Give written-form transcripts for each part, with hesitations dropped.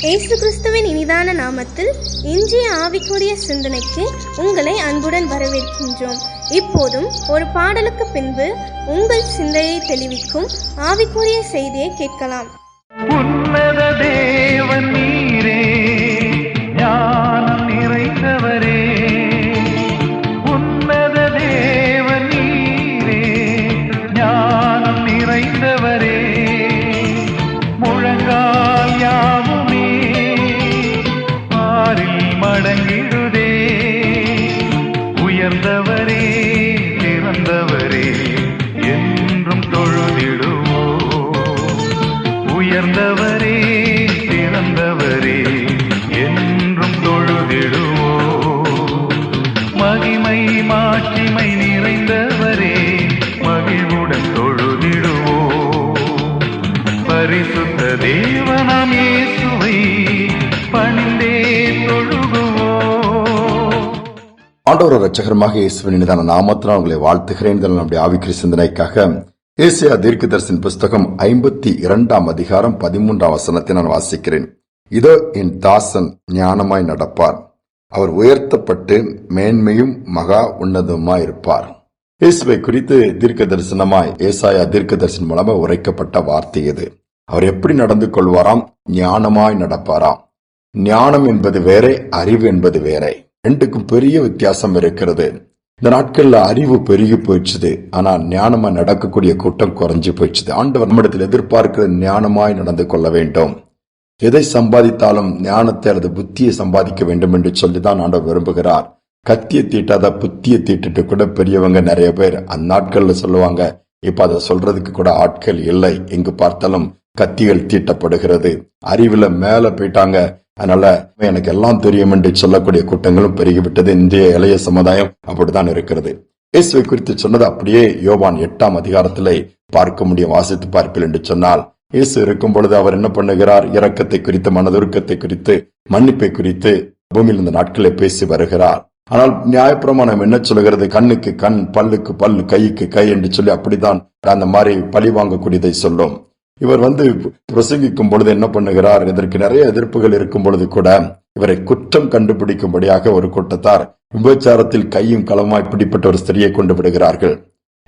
இயேசு கிறிஸ்துவின் இனிதான நாமத்தில் இன்றைய ஆவிக்குரிய சிந்தனைக்கு உங்களை அன்புடன் வரவேற்கின்றோம். இப்போதும் ஒரு பாடலுக்கு பின்பு உங்கள் சிந்தையை தெளிவிக்கும் ஆவிக்குரிய செய்தியை கேட்கலாம். உன்னத தேவன் நீரே, ஞானம் நிறைந்தவரே. உன்னத தேவன் நீரே, ஞானம் நிறைந்தவரே. முழங்கால் யாவுமே ஆறில் மடங்கிடுதே. உயர்ந்தவரே, சிறந்தவரே, என்றும் தொழுதிடுவோ. உயர்ந்தவரே, சிறந்தவரே, என்றும் தொழுதிடுவோ. மகிமை மாட்சிமை நிறைந்தவரே, மகிழ்வுடன் தொழுதிடுவோ. பரிசுத்த தேவனாம் இயேசுவை பணிந்தே தொழுகுவோ. ஆண்டவர் இரட்சகருமாக இயேசுவின் இனிதான நாமத்தினால் உங்களை வாழ்த்துகிறேன். நம்முடைய ஆவிக்குரிய சிந்தனைக்காக ஏசாயா தீர்க்கதரிசியின் புஸ்தகம் 52 அதிகாரம் 13 வசனத்தை நான் வாசிக்கிறேன். இதோ என் தாசன் ஞானமாய் நடப்பார், அவர் உயர்த்தப்பட்டு மேன்மையும் மகா உன்னதமாய் இருப்பார். இயேசுவை குறித்து தீர்க்க தரிசனமாய் ஏசாயா தீர்க்கதரிசன் மூலமா உரைக்கப்பட்ட வார்த்தை இது. அவர் எப்படி நடந்து கொள்வாராம்? ஞானமாய் நடப்பாராம். ஞானம் என்பது வேறே, அறிவு என்பது வேறே. ரெண்டுக்கும் பெரிய வித்தியாசம் இருக்கிறது. இந்த நாட்கள்ல அறிவு பெருகி போயிடுச்சு, ஆனா ஞானமா நடக்கக்கூடிய கூட்டம் குறைஞ்சு போயிடுச்சு. ஆண்டவர் நம்மிடத்தில் எதிர்பார்க்கிறது ஞானமாய் நடந்து கொள்ள வேண்டும். எதை சம்பாதித்தாலும் ஞானத்தை அல்லது புத்தியை சம்பாதிக்க வேண்டும் என்று சொல்லிதான் ஆண்டவர் விரும்புகிறார். கத்தியை தீட்டாத புத்தியை தீட்டுட்டு கூட பெரியவங்க நிறைய பேர் அந்நாட்கள்ல சொல்லுவாங்க. இப்ப அதை சொல்றதுக்கு கூட ஆட்கள் இல்லை. எங்கு பார்த்தாலும் கத்திகள் தீட்டப்படுகிறது. அறிவுல மேல போயிட்டாங்க. அதனால எனக்கு எல்லாம் தெரியும் என்று சொல்லக்கூடிய கூட்டங்களும் பெருகிவிட்டது. இந்திய இளைய சமுதாயம் அப்படித்தான் இருக்கிறது. இயேசுவை குறித்து சொன்னது அப்படியே யோவான் 8 அதிகாரத்திலே பார்க்க முடியும். வாசித்து பார்ப்பில் என்று சொன்னால், இயேசு இருக்கும் பொழுது அவர் என்ன பண்ணுகிறார்? இரக்கத்தை குறித்து, மனதுருக்கத்தை குறித்து, மன்னிப்பை குறித்து பூமியில் இந்த நாட்களை பேசி வருகிறார். ஆனால் நியாயப்பிரமாணம் என்ன சொல்லுகிறது? கண்ணுக்கு கண், பல்லுக்கு பல், கைக்கு கை என்று சொல்லி அப்படித்தான் அந்த மாதிரி பழி வாங்கக்கூடியதை சொல்லும். இவர் பிரசங்கிக்கும் பொழுது என்ன பண்ணுகிறார்? இதற்கு நிறைய எதிர்ப்புகள் இருக்கும் பொழுது கூட இவரை குற்றம் கண்டுபிடிக்கும்படியாக ஒரு கூட்டத்தார் விபச்சாரத்தில் கையும் களமாய் பிடிப்பட்ட ஒரு ஸ்திரியை கொண்டு விடுகிறார்கள்.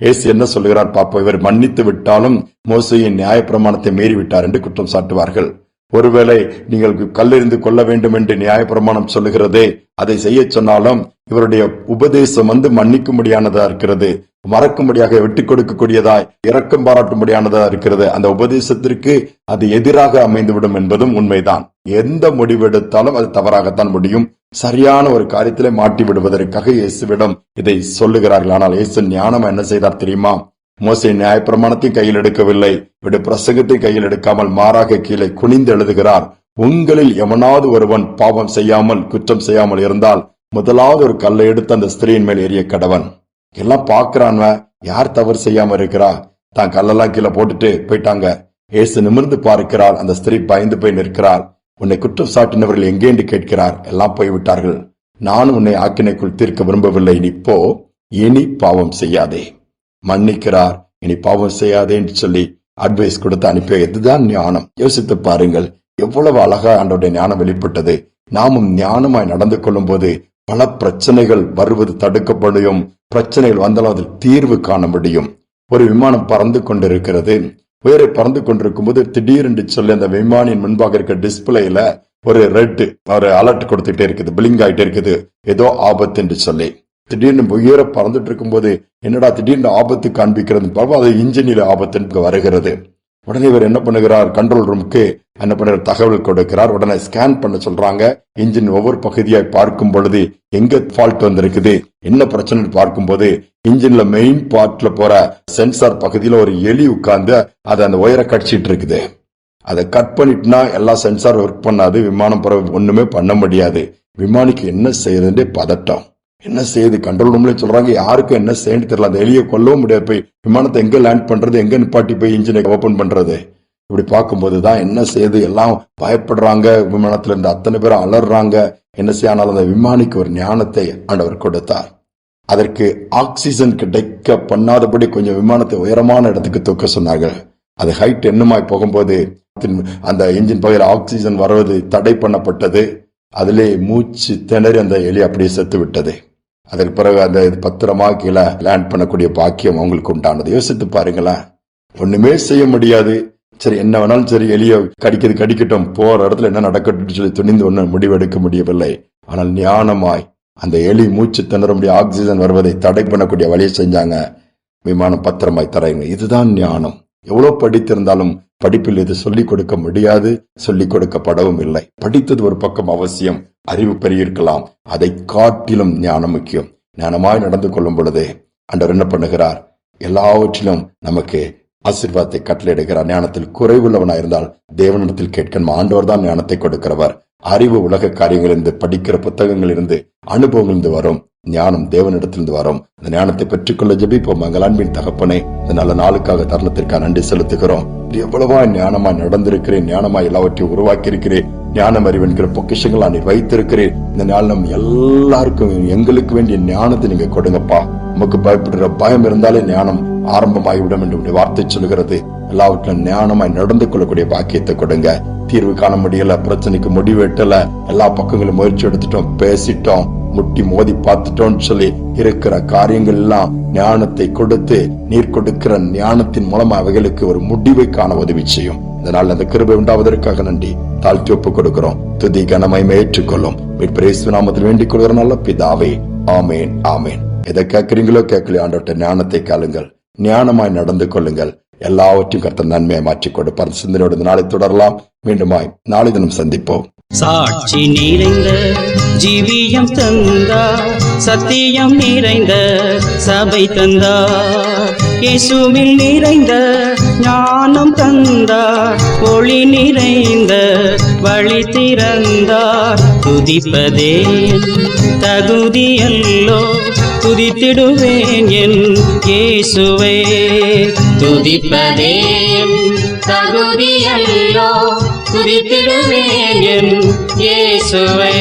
இயேசு என்ன சொல்லுகிறார் பாப்பா? இவர் மன்னித்து விட்டாலும் மோசேயின் நியாயப்பிரமாணத்தை மீறிவிட்டார் என்று குற்றம் சாட்டுவார்கள். ஒருவேளை நீங்கள் கல்லெறிந்து கொள்ள வேண்டும் என்று நியாயப்பிரமாணம் சொல்லுகிறதே, அதை செய்ய சொன்னாலும் இவருடைய உபதேசம் மன்னிக்கும்படியானதா இருக்கிறது, மறக்கும்படியாக விட்டுக் கொடுக்கக்கூடியதாய், இரக்கம் பாராட்டும்படியானதா இருக்கிறது. அந்த உபதேசத்திற்கு அது எதிராக அமைந்துவிடும் என்பதும் உண்மைதான். எந்த முடிவெடுத்தாலும் அது தவறாகத்தான் முடியும். சரியான ஒரு காரியத்திலே மாட்டி விடுவதற்காக இயேசுவிடம் இதை சொல்லுகிறார்கள். ஆனால் இயேசு ஞானம் என்ன செய்தார் தெரியுமா? மோசே நியாயப்பிரமாணத்தையும் கையில் எடுக்கவில்லை, இவருடைய பிரசங்கத்தை கையில் எடுக்காமல் மாறாக கீழே குனிந்து எழுதுகிறார். உங்களில் எவனாவது ஒருவன் பாவம் செய்யாமல், குற்றம் செய்யாமல் இருந்தால் முதலாவது ஒரு கல்லை எடுத்து அந்த ஸ்திரீயின் மேல் எறிய கடவன். எல்லாம் பாக்குறான், யார் தவறு செய்யாம இருக்கிறா? தான் கல்லெல்லாம் கீழே போட்டுட்டு போயிட்டாங்க. இயேசு நிமிர்ந்து பார்க்கிறார். அந்த ஸ்திரீ பயந்து போய் நிற்கிறார். உன்னை குற்றம் சாட்டினவர்கள் எங்கே என்று கேட்கிறார். எல்லாம் போய்விட்டார்கள். நான் உன்னை ஆக்கினைக்குள் தீர்க்க விரும்பவில்லை, இப்போ இனி பாவம் செய்யாதே. மன்னிக்கிறார். இனி பாவம் செய்யாதே என்று சொல்லி அட்வைஸ் கொடுத்து அனுப்பிய. இதுதான் ஞானம். யோசித்து பாருங்கள், எவ்வளவு அழகா ஆண்டவருடைய ஞானம் வெளிப்பட்டது. நாமும் ஞானமாய் நடந்து கொள்ளும் போது பல பிரச்சனைகள் வருவது தடுக்கப்படும். பிரச்சனைகள் வந்தாலும் அதில் தீர்வு காண முடியும். ஒரு விமானம் பறந்து கொண்டிருக்கிறது. உயரை பறந்து கொண்டிருக்கும் போது திடீரென்று சொல்லி அந்த விமானின் முன்பாக இருக்க டிஸ்பிளேல ஒரு ரெட் ஒரு அலர்ட் கொடுத்துட்டே இருக்குது, பிளிங்க் ஆயிட்டே இருக்குது, ஏதோ ஆபத்து என்று சொல்லி. திடீர்னு உயர பறந்துட்டு இருக்கும் போது என்னடா திடீர்னு ஆபத்து காண்பிக்கிறது, அது இன்ஜினில் ஆபத்து வருகிறது. உடனே இவர் என்ன பண்ணுகிறார்? கண்ட்ரோல் ரூமுக்கு என்ன பண்ணுற தகவல் கொடுக்கிறார். உடனே ஸ்கேன் பண்ண சொல்றாங்க. இன்ஜின் ஒவ்வொரு பகுதியாய் பார்க்கும் பொழுது எங்க ஃபால்ட் வந்திருக்குது, என்ன பிரச்சனை பார்க்கும் போது இன்ஜின்ல மெயின் பார்ட்ல போற சென்சார் பகுதியில ஒரு எலி உட்கார்ந்து அதை அந்த ஒயரை கடிச்சிட்டு இருக்குது. அதை கட் பண்ணிட்டுனா எல்லா சென்சார் ஒர்க் பண்ணாது, விமானம் ஒண்ணுமே பண்ண முடியாது. விமானிக்கு என்ன செய்யறதுன்றே பதட்டம். என்ன செய்யுது? கண்ட்ரோல் ரூம்ல சொல்றாங்க, யாருக்கும் என்ன செய்யணும் தெரியல. அந்த எலியை கொல்லவும் முடியாது. போய் விமானத்தை எங்க லேண்ட் பண்றது, எங்க நிப்பாட்டி போய் இன்ஜினை ஓபன் பண்றது? இப்படி பார்க்கும்போதுதான் என்ன செய்யுது? எல்லாம் பயப்படுறாங்க. விமானத்துல இருந்து அத்தனை பேரும் அலறாங்க. என்ன செய்ய? ஆனால் அந்த விமானிக்கு ஒரு ஞானத்தை ஆண்டவர் கொடுத்தார். அதற்கு ஆக்சிஜன் கிடைக்க பண்ணாதபடி கொஞ்சம் விமானத்தை உயரமான இடத்துக்கு தூக்க சொன்னார்கள். அது ஹைட் என்னமாய் போகும்போது அந்த என்ஜின் பகுதியில் ஆக்சிஜன் வருவது தடை பண்ணப்பட்டது. அதிலே மூச்சு திணறி அந்த எலி அப்படியே செத்து விட்டது. அதற்கு பிறகு அந்த பத்திரமா கீழே லேண்ட் பண்ணக்கூடிய பாக்கியம் அவங்களுக்கு உண்டானது. யோசித்து பாருங்களேன், ஒண்ணுமே செய்ய முடியாது. சரி, என்ன வேணாலும் சரி, எலிய கடிக்கட்டும், போற இடத்துல என்ன நடக்கட்டும் சொல்லி துணிந்து ஒன்னும் முடிவெடுக்க முடியவில்லை. ஆனால் ஞானமாய் அந்த எலி மூச்சு திணற முடிய ஆக்சிஜன் வருவதை தடை பண்ணக்கூடிய வழியை செஞ்சாங்க. விமானம் பத்திரமாய் தராங்க. இதுதான் ஞானம். எவ்வளவு படித்திருந்தாலும் படிப்பில் இது சொல்லிக் கொடுக்க முடியாது, சொல்லிக் கொடுக்கப்படவும் இல்லை. படித்தது ஒரு பக்கம் அவசியம், அறிவு பெருகிருக்கலாம். அதை காட்டிலும் ஞானம் முக்கியம். ஞானமாய் நடந்து கொள்ளும் பொழுது ஆண்டவர் என்ன பண்ணுகிறார்? எல்லாவற்றிலும் நமக்கு ஆசீர்வாதத்தை கட்டளையிடுகிறார். ஞானத்தில் குறைவுள்ளவனாய் இருந்தால் தேவனிடத்தில் கேட்கணும். ஆண்டவர் தான் ஞானத்தை கொடுக்கிறவர். அறிவு உலக காரியங்களிலிருந்து, படிக்கிற புத்தகங்களிலிருந்து, அனுபவங்களிலிருந்து வரும். ஞானம் தேவனிடத்திலிருந்து வரும். இந்த ஞானத்தை பெற்றுக்கொள்ள ஜெபிப்போம். எங்கள் அன்பின் தகப்பனே, இந்த நல்ல நாளுக்காக, தருணத்திற்காக நன்றி செலுத்துகிறோம். எவ்வளவா ஞானமாய் நடந்திருக்கிறேன், ஞானமாய் எல்லாவற்றையும் உருவாக்கி இருக்கிறேன். ஞானம் அறிவென்கிற பொக்கிஷங்களா நீ வைத்திருக்கிறேன். இந்த நாள் நம்ம எல்லாருக்கும் எங்களுக்கு வேண்டிய ஞானத்தை நீங்க கொடுங்கப்பா. நமக்கு பயப்படுற பயம் இருந்தாலே ஞானம் ஆரம்பமாகிவிடும் என்று வார்த்தை சொல்கிறது. எல்லாவற்றிலும் ஞானமாய் நடந்து கொள்ளக்கூடிய பாக்கியத்தை கொடுங்க. தீர்வு காண முடியல, பிரச்சனைக்கு முடிவு எட்டல, எல்லா பக்கங்களும் முயற்சி எடுத்துட்டோம், பேசிட்டோம், முட்டி மோதி பார்த்துட்டோம்னு சொல்லி இருக்கிற காரியங்கள் எல்லாம் ஞானத்தை கொடுத்து நீர் கொடுக்கிற ஞானத்தின் மூலமா அவைகளுக்கு ஒரு முடிவை காண உதவி செய்யும். இதனால் அந்த கிருபை உண்டாவதற்காக நன்றி தாழ்த்தி ஒப்புக் கொடுக்கிறோம். துதி கனமகிமை ஏற்றுக்கொள்ளும் மீட்பு நாமத்தில் வேண்டிக் கொள்கிற நல்ல பிதாவே, ஆமேன், ஆமேன். எதை கேட்கிறீங்களோ கேட்கலையோ ஆண்டவர்ட்ட ஞானத்தை கேளுங்கள், ஞானமாய் நடந்து கொள்ளுங்கள். எல்லாவற்றையும் கர்த்தர் நன்மையை மாற்றிக் கொடுப்பார். சிந்தனையோடு நாளை தொடரலாம். மீண்டுமாய் நாளை தினம் சந்திப்போம். சாட்சி நிறைந்த ஜீவியம் தந்தார், சத்தியம் நிறைந்த சபை தந்தார், இயேசுவில் நிறைந்த ஞானம் தந்தார், ஒளி நிறைந்த வழி திறந்தார். துதிப்பதே தகுதியல்லோ, துதித்திடுவேன் என் இயேசுவே. துதிப்பதே தகுதியல்லோ, துதித்திடுவேன் என் இயேசுவே.